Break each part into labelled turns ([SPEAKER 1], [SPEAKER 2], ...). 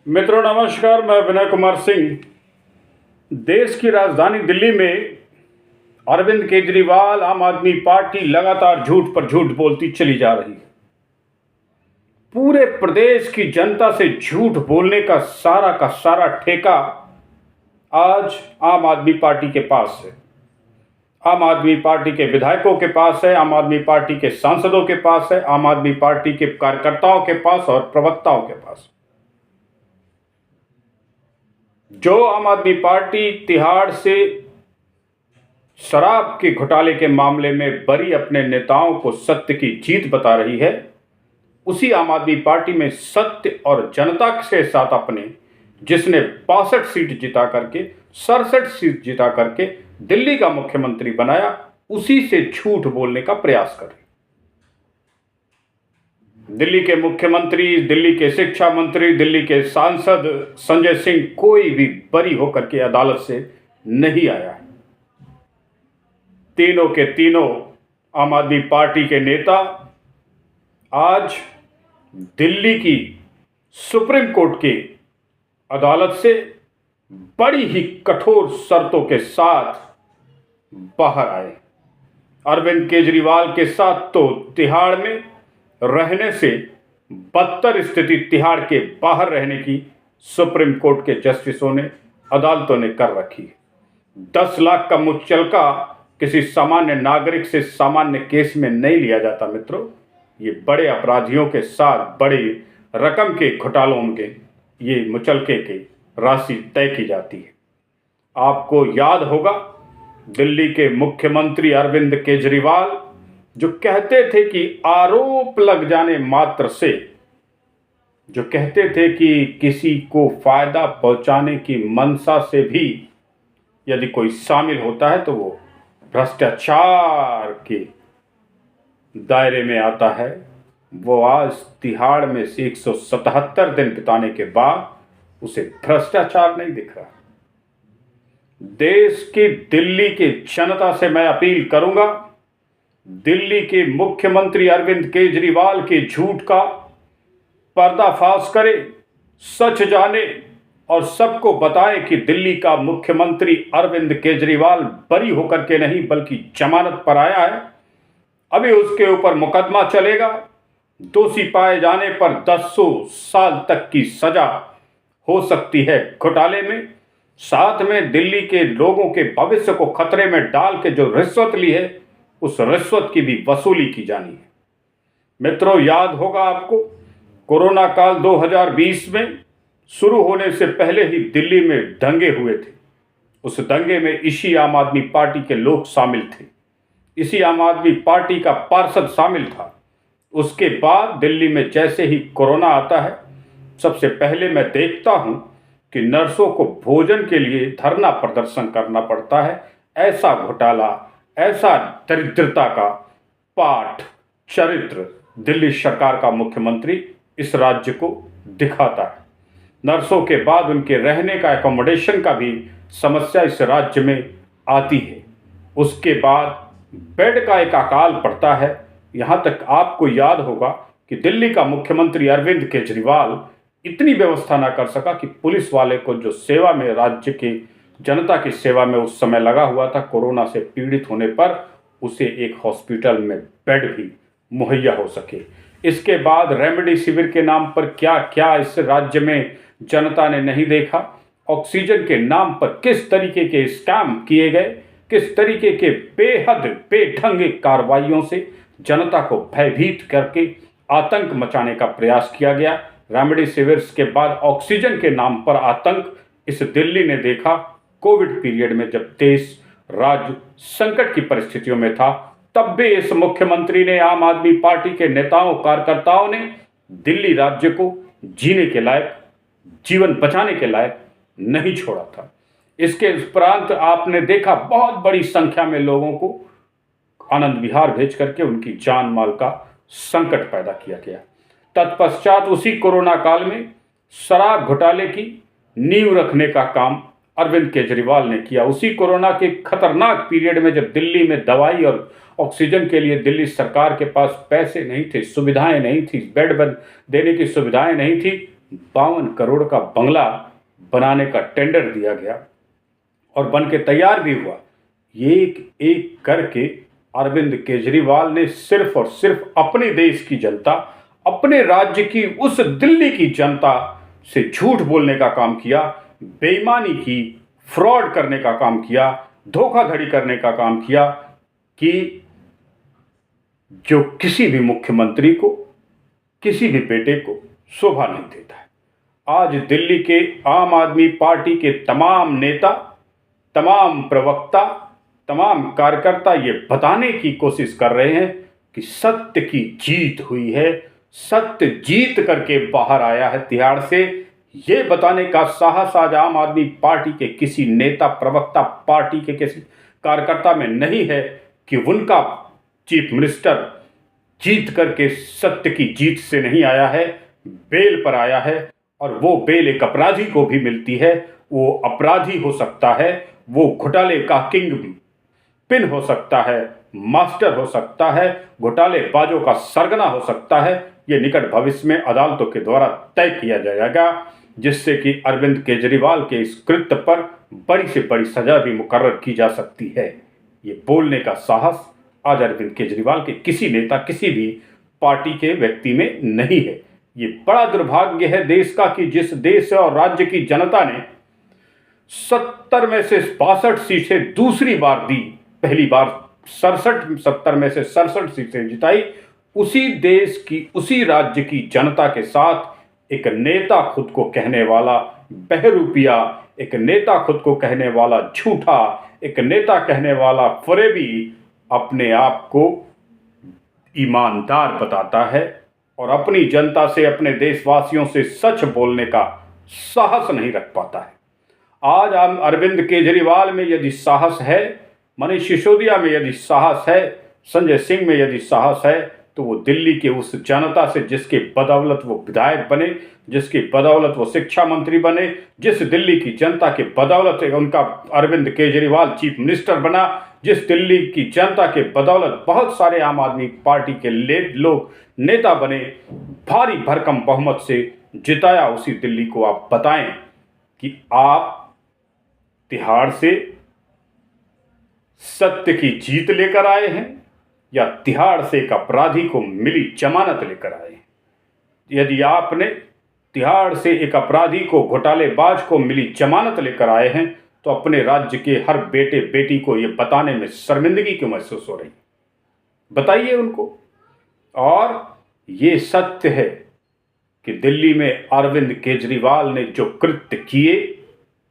[SPEAKER 1] मित्रों नमस्कार, मैं विनय कुमार सिंह। देश की राजधानी दिल्ली में अरविंद केजरीवाल आम आदमी पार्टी लगातार झूठ पर झूठ बोलती चली जा रही है। पूरे प्रदेश की जनता से झूठ बोलने का सारा ठेका आज आम आदमी पार्टी के पास है। आम आदमी पार्टी के विधायकों के पास है, आम आदमी पार्टी के सांसदों के पास है, आम आदमी पार्टी के कार्यकर्ताओं के पास और प्रवक्ताओं के पास। जो आम आदमी पार्टी तिहाड़ से शराब के घोटाले के मामले में बरी अपने नेताओं को सत्य की जीत बता रही है, उसी आम आदमी पार्टी में सत्य और जनता के साथ अपने जिसने 62 सीट जिता करके 67 सीट जिता करके दिल्ली का मुख्यमंत्री बनाया, उसी से झूठ बोलने का प्रयास कर रही। दिल्ली के मुख्यमंत्री, दिल्ली के शिक्षा मंत्री, दिल्ली के सांसद संजय सिंह कोई भी बरी होकर के अदालत से नहीं आया है। तीनों के तीनों आम आदमी पार्टी के नेता आज दिल्ली की सुप्रीम कोर्ट की अदालत से बड़ी ही कठोर शर्तों के साथ बाहर आए। अरविंद केजरीवाल के साथ तो तिहाड़ में रहने से बदतर स्थिति तिहाड़ के बाहर रहने की सुप्रीम कोर्ट के जस्टिसों ने, अदालतों ने कर रखी है। 10 लाख का मुचलका किसी सामान्य नागरिक से सामान्य केस में नहीं लिया जाता मित्रों। ये बड़े अपराधियों के साथ बड़ी रकम के घोटालों के ये मुचलके की राशि तय की जाती है। आपको याद होगा दिल्ली के मुख्यमंत्री अरविंद केजरीवाल जो कहते थे कि आरोप लग जाने मात्र से, जो कहते थे कि किसी को फायदा पहुंचाने की मंशा से भी यदि कोई शामिल होता है तो वो भ्रष्टाचार के दायरे में आता है, वो आज तिहाड़ में से 177 दिन बिताने के बाद उसे भ्रष्टाचार नहीं दिख रहा। देश की दिल्ली के जनता से मैं अपील करूंगा, दिल्ली के मुख्यमंत्री अरविंद केजरीवाल के झूठ का पर्दाफाश करे, सच जाने और सबको बताए कि दिल्ली का मुख्यमंत्री अरविंद केजरीवाल बरी होकर के नहीं बल्कि जमानत पर आया है। अभी उसके ऊपर मुकदमा चलेगा। दोषी पाए जाने पर 10 साल तक की सजा हो सकती है घोटाले में। साथ में दिल्ली के लोगों के भविष्य को खतरे में डाल के जो रिश्वत ली है, उस रिश्वत की भी वसूली की जानी है। मित्रों, याद होगा आपको कोरोना काल 2020 में शुरू होने से पहले ही दिल्ली में दंगे हुए थे। उस दंगे में इसी आम आदमी पार्टी के लोग शामिल थे, इसी आम आदमी पार्टी का पार्षद शामिल था। उसके बाद दिल्ली में जैसे ही कोरोना आता है, सबसे पहले मैं देखता हूं कि नर्सों को भोजन के लिए धरना प्रदर्शन करना पड़ता है। ऐसा घोटाला, ऐसा दरिद्रता का पाठ चरित्र दिल्ली सरकार का मुख्यमंत्री इस राज्य को दिखाता है। नर्सों के बाद उनके रहने का, एकोमोडेशन का भी समस्या इस राज्य में आती है। उसके बाद बेड का एक अकाल पड़ता है। यहाँ तक आपको याद होगा कि दिल्ली का मुख्यमंत्री अरविंद केजरीवाल इतनी व्यवस्था ना कर सका कि पुलिस वाले को जो सेवा में, राज्य की जनता की सेवा में उस समय लगा हुआ था, कोरोना से पीड़ित होने पर उसे एक हॉस्पिटल में बेड भी मुहैया हो सके। इसके बाद रेमडेसिविर के नाम पर क्या क्या इस राज्य में जनता ने नहीं देखा। ऑक्सीजन के नाम पर किस तरीके के स्कैम किए गए, किस तरीके के बेहद बेढंगे कार्रवाइयों से जनता को भयभीत करके आतंक मचाने का प्रयास किया गया। रेमडेसिविर के बाद ऑक्सीजन के नाम पर आतंक इस दिल्ली ने देखा। कोविड पीरियड में जब देश राज्य संकट की परिस्थितियों में था, तब भी इस मुख्यमंत्री ने, आम आदमी पार्टी के नेताओं कार्यकर्ताओं ने दिल्ली राज्य को जीने के लायक, जीवन बचाने के लायक नहीं छोड़ा था। इसके उपरांत आपने देखा बहुत बड़ी संख्या में लोगों को आनंद विहार भेज करके उनकी जान माल का संकट पैदा किया गया। तत्पश्चात उसी कोरोना काल में शराब घोटाले की नींव रखने का काम अरविंद केजरीवाल ने किया। उसी कोरोना के खतरनाक पीरियड में जब दिल्ली में दवाई और ऑक्सीजन के लिए दिल्ली सरकार के पास पैसे नहीं थे, सुविधाएं नहीं थी, बेड देने की सुविधाएं नहीं थी, 52 करोड़ का बंगला बनाने का टेंडर दिया गया और बन के तैयार भी हुआ। एक एक करके अरविंद केजरीवाल ने सिर्फ और सिर्फ अपने देश की जनता, अपने राज्य की, उस दिल्ली की जनता से झूठ बोलने का काम किया, बेईमानी की, फ्रॉड करने का काम किया, धोखाधड़ी करने का काम किया कि जो किसी भी मुख्यमंत्री को, किसी भी बेटे को शोभा नहीं देता है। आज दिल्ली के आम आदमी पार्टी के तमाम नेता, तमाम प्रवक्ता, तमाम कार्यकर्ता ये बताने की कोशिश कर रहे हैं कि सत्य की जीत हुई है, सत्य जीत करके बाहर आया है तिहाड़ से। ये बताने का साहस आज आम आदमी पार्टी के किसी नेता, प्रवक्ता, पार्टी के किसी कार्यकर्ता में नहीं है कि उनका चीफ मिनिस्टर जीत करके सत्य की जीत से नहीं आया है, बेल पर आया है। और वो बेल एक अपराधी को भी मिलती है। वो अपराधी हो सकता है, वो घोटाले का किंग भी पिन हो सकता है, मास्टर हो सकता है, घोटालेबाजों का सरगना हो सकता है। ये निकट भविष्य में अदालतों के द्वारा तय किया जाएगा, जिससे कि अरविंद केजरीवाल के इस कृत्य पर बड़ी से बड़ी सजा भी मुकर्रर की जा सकती है। ये बोलने का साहस आज अरविंद केजरीवाल के किसी नेता, किसी भी पार्टी के व्यक्ति में नहीं है। ये बड़ा दुर्भाग्य है देश का कि जिस देश और राज्य की जनता ने 70 में से 62 सीटें दूसरी बार दी, पहली बार 70 में से 67 सीटें जिताई, उसी देश की, उसी राज्य की जनता के साथ एक नेता खुद को कहने वाला बहरूपिया, एक नेता खुद को कहने वाला झूठा, एक नेता कहने वाला फरेबी अपने आप को ईमानदार बताता है और अपनी जनता से, अपने देशवासियों से सच बोलने का साहस नहीं रख पाता है। आज अरविंद केजरीवाल में यदि साहस है, मनीष सिसोदिया में यदि साहस है, संजय सिंह में यदि साहस है, तो वो दिल्ली के उस जनता से, जिसके बदौलत वो विधायक बने, जिसकी बदौलत वो शिक्षा मंत्री बने, जिस दिल्ली की जनता के बदौलत उनका अरविंद केजरीवाल चीफ मिनिस्टर बना, जिस दिल्ली की जनता के बदौलत बहुत सारे आम आदमी पार्टी के लोग नेता बने, भारी भरकम बहुमत से जिताया, उसी दिल्ली को आप बताएं कि आप तिहाड़ से सत्य की जीत लेकर आए हैं या तिहाड़ से एक अपराधी को मिली जमानत लेकर आए हैं। यदि आपने तिहाड़ से एक अपराधी को, घोटालेबाज को मिली जमानत लेकर आए हैं, तो अपने राज्य के हर बेटे बेटी को यह बताने में शर्मिंदगी क्यों महसूस हो रही, बताइए उनको। और ये सत्य है कि दिल्ली में अरविंद केजरीवाल ने जो कृत्य किए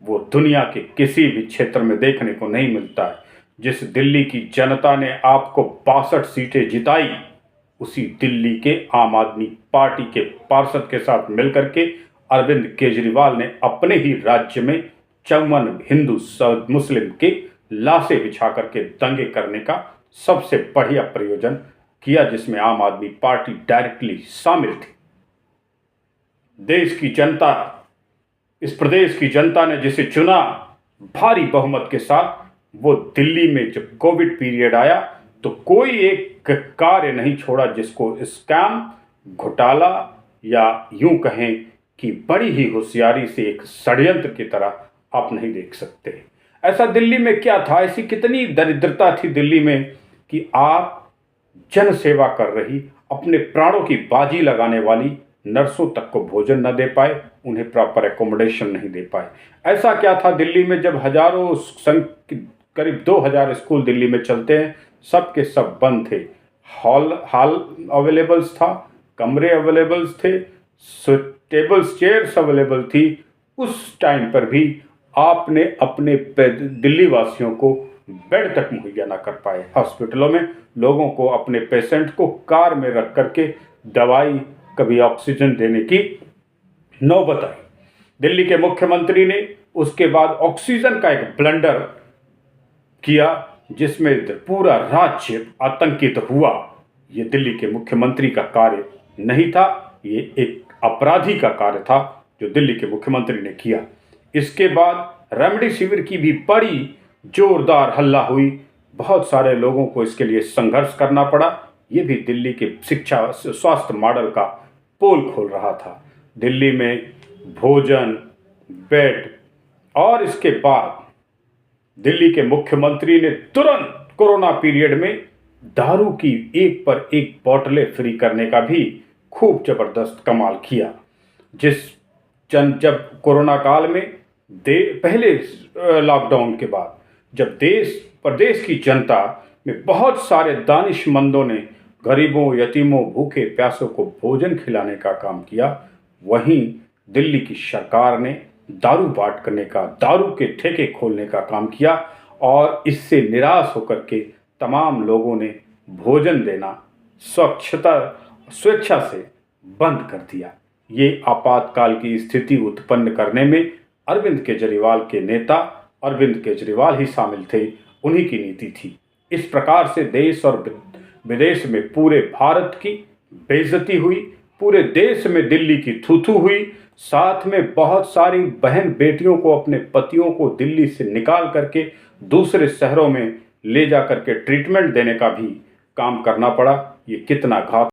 [SPEAKER 1] वो दुनिया के किसी भी क्षेत्र में देखने को नहीं मिलता है। जिस दिल्ली की जनता ने आपको 62 सीटें जिताई, उसी दिल्ली के आम आदमी पार्टी के पार्षद के साथ मिलकर के अरविंद केजरीवाल ने अपने ही राज्य में 54 हिंदू मुस्लिम के लाशें बिछा करके दंगे करने का सबसे बढ़िया प्रयोजन किया, जिसमें आम आदमी पार्टी डायरेक्टली शामिल थी। देश की जनता, इस प्रदेश की जनता ने जिसे चुना भारी बहुमत के साथ, वो दिल्ली में जब कोविड पीरियड आया तो कोई एक कार्य नहीं छोड़ा जिसको स्कैम, घोटाला या यूं कहें कि बड़ी ही होशियारी से एक षड्यंत्र की तरह आप नहीं देख सकते। ऐसा दिल्ली में क्या था, ऐसी कितनी दरिद्रता थी दिल्ली में कि आप जन सेवा कर रही, अपने प्राणों की बाजी लगाने वाली नर्सों तक को भोजन न दे पाए, उन्हें प्रॉपर एकोमोडेशन नहीं दे पाए। ऐसा क्या था दिल्ली में जब हजारों, करीब 2000 स्कूल दिल्ली में चलते हैं, सब के सब बंद थे। हॉल अवेलेबल्स था, कमरे अवेलेबल्स थे, टेबल्स, चेयर्स अवेलेबल थी। उस टाइम पर भी आपने अपने दिल्ली वासियों को बेड तक मुहैया ना कर पाए। हॉस्पिटलों में लोगों को, अपने पेशेंट को कार में रख करके दवाई, कभी ऑक्सीजन देने की नौबत आई। दिल्ली के मुख्यमंत्री ने उसके बाद ऑक्सीजन का एक ब्लंडर किया जिसमें पूरा राज्य आतंकित हुआ। ये दिल्ली के मुख्यमंत्री का कार्य नहीं था, ये एक अपराधी का कार्य था जो दिल्ली के मुख्यमंत्री ने किया। इसके बाद रेमडेसिविर की भी बड़ी जोरदार हल्ला हुई, बहुत सारे लोगों को इसके लिए संघर्ष करना पड़ा। ये भी दिल्ली के शिक्षा स्वास्थ्य मॉडल का पोल खोल रहा था। दिल्ली में भोजन, बेड और इसके बाद दिल्ली के मुख्यमंत्री ने तुरंत कोरोना पीरियड में दारू की एक पर एक बोतलें फ्री करने का भी खूब जबरदस्त कमाल किया। जब कोरोना काल में पहले लॉकडाउन के बाद जब देश प्रदेश की जनता में बहुत सारे दानिशमंदों ने गरीबों, यतीमों, भूखे प्यासों को भोजन खिलाने का काम किया, वहीं दिल्ली की सरकार ने दारू बांट करने का, दारू के ठेके खोलने का काम किया और इससे निराश होकर के तमाम लोगों ने भोजन देना स्वेच्छा से बंद कर दिया। ये आपातकाल की स्थिति उत्पन्न करने में अरविंद केजरीवाल के नेता अरविंद केजरीवाल ही शामिल थे, उन्हीं की नीति थी। इस प्रकार से देश और विदेश में पूरे भारत की बेइज्जती हुई, पूरे देश में दिल्ली की थू-थू हुई, साथ में बहुत सारी बहन बेटियों को अपने पतियों को दिल्ली से निकाल करके दूसरे शहरों में ले जा करके ट्रीटमेंट देने का भी काम करना पड़ा। ये कितना घातक